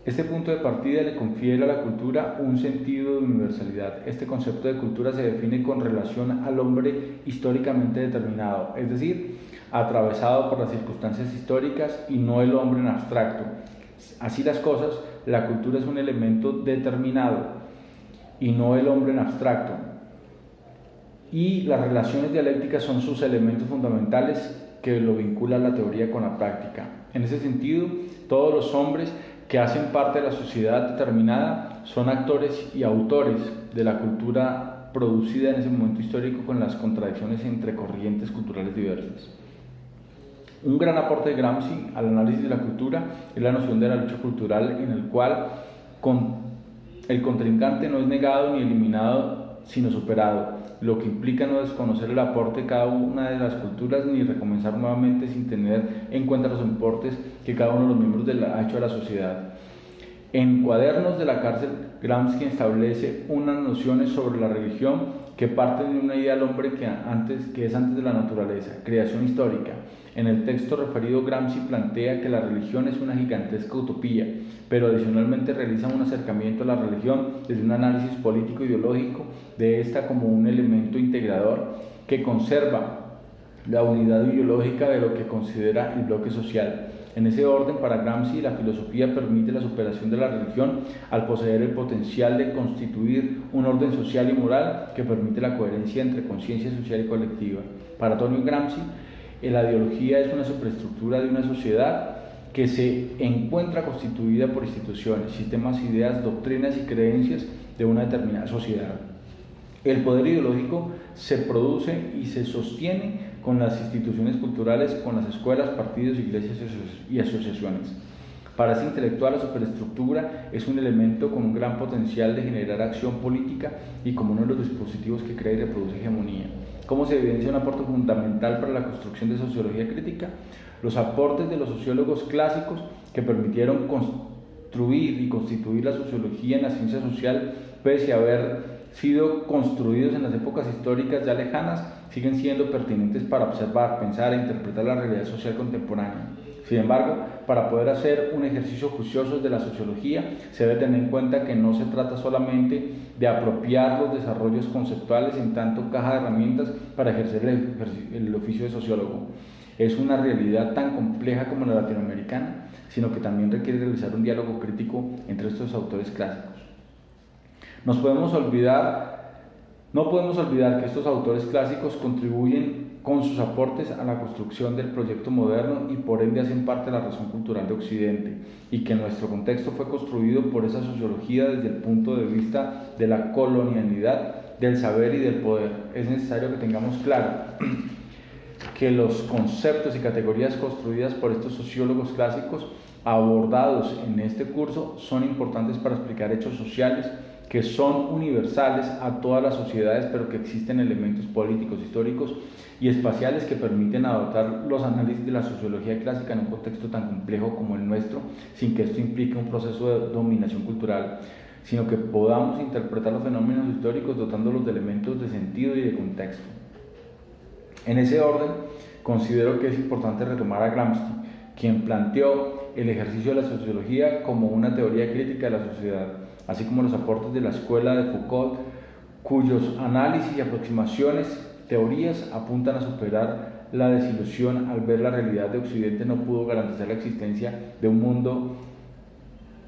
Este punto de partida le confiere a la cultura un sentido de universalidad. Este concepto de cultura se define con relación al hombre históricamente determinado, es decir, atravesado por las circunstancias históricas y no el hombre en abstracto. Así las cosas, la cultura es un elemento determinado y no el hombre en abstracto. Y las relaciones dialécticas son sus elementos fundamentales que lo vinculan la teoría con la práctica. En ese sentido, todos los hombres que hacen parte de la sociedad determinada son actores y autores de la cultura producida en ese momento histórico con las contradicciones entre corrientes culturales diversas. Un gran aporte de Gramsci al análisis de la cultura es la noción de la lucha cultural, en el cual el contrincante no es negado ni eliminado, sino superado, lo que implica no desconocer el aporte de cada una de las culturas ni recomenzar nuevamente sin tener en cuenta los aportes que cada uno de los miembros ha hecho a la sociedad. En Cuadernos de la cárcel, Gramsci establece unas nociones sobre la religión que parten de una idea del hombre que es antes de la naturaleza, creación histórica. En el texto referido, Gramsci plantea que la religión es una gigantesca utopía, pero adicionalmente realiza un acercamiento a la religión desde un análisis político-ideológico de esta como un elemento integrador que conserva la unidad ideológica de lo que considera el bloque social. En ese orden, para Gramsci, la filosofía permite la superación de la religión al poseer el potencial de constituir un orden social y moral que permite la coherencia entre conciencia social y colectiva. Para Antonio Gramsci, la ideología es una superestructura de una sociedad que se encuentra constituida por instituciones, sistemas, ideas, doctrinas y creencias de una determinada sociedad. El poder ideológico se produce y se sostiene con las instituciones culturales, con las escuelas, partidos, iglesias y asociaciones. Para ese intelectual, la superestructura es un elemento con un gran potencial de generar acción política y como uno de los dispositivos que crea y reproduce hegemonía. ¿Cómo se evidencia un aporte fundamental para la construcción de sociología crítica? Los aportes de los sociólogos clásicos que permitieron construir y constituir la sociología en la ciencia social, pese a haber sido construidos en las épocas históricas ya lejanas, siguen siendo pertinentes para observar, pensar e interpretar la realidad social contemporánea. Sin embargo, para poder hacer un ejercicio juicioso de la sociología, se debe tener en cuenta que no se trata solamente de apropiar los desarrollos conceptuales en tanto caja de herramientas para ejercer el oficio de sociólogo. Es una realidad tan compleja como la latinoamericana, sino que también requiere realizar un diálogo crítico entre estos autores clásicos. No podemos olvidar que estos autores clásicos contribuyen con sus aportes a la construcción del proyecto moderno y por ende hacen parte de la razón cultural de Occidente, y que nuestro contexto fue construido por esa sociología desde el punto de vista de la colonialidad, del saber y del poder. Es necesario que tengamos claro que los conceptos y categorías construidas por estos sociólogos clásicos abordados en este curso son importantes para explicar hechos sociales que son universales a todas las sociedades, pero que existen elementos políticos, históricos y espaciales que permiten adoptar los análisis de la sociología clásica en un contexto tan complejo como el nuestro, sin que esto implique un proceso de dominación cultural, sino que podamos interpretar los fenómenos históricos dotándolos de elementos de sentido y de contexto. En ese orden, considero que es importante retomar a Gramsci, quien planteó el ejercicio de la sociología como una teoría crítica de la sociedad, así como los aportes de la escuela de Foucault, cuyos análisis y teorías apuntan a superar la desilusión al ver la realidad de Occidente no pudo garantizar la existencia de un mundo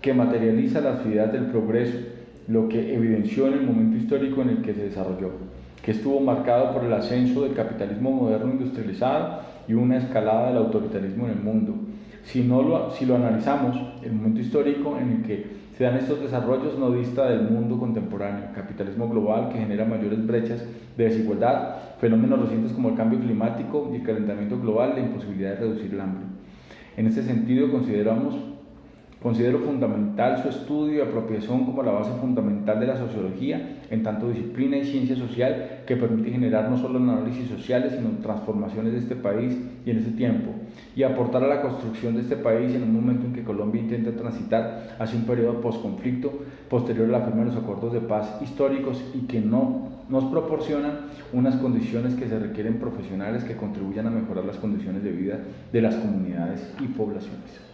que materializa las ideas del progreso, lo que evidenció en el momento histórico en el que se desarrolló, que estuvo marcado por el ascenso del capitalismo moderno industrializado y una escalada del autoritarismo en el mundo. Si lo analizamos, el momento histórico en el que se dan estos desarrollos no dista del mundo contemporáneo, capitalismo global que genera mayores brechas de desigualdad, fenómenos recientes como el cambio climático y el calentamiento global, la imposibilidad de reducir el hambre. En este sentido, considero fundamental su estudio y apropiación como la base fundamental de la sociología, en tanto disciplina y ciencia social que permite generar no solo análisis sociales, sino transformaciones de este país y en este tiempo, y aportar a la construcción de este país en un momento en que Colombia intenta transitar hacia un periodo posconflicto posterior a la firma de los acuerdos de paz históricos y que no nos proporcionan unas condiciones que se requieren profesionales que contribuyan a mejorar las condiciones de vida de las comunidades y poblaciones.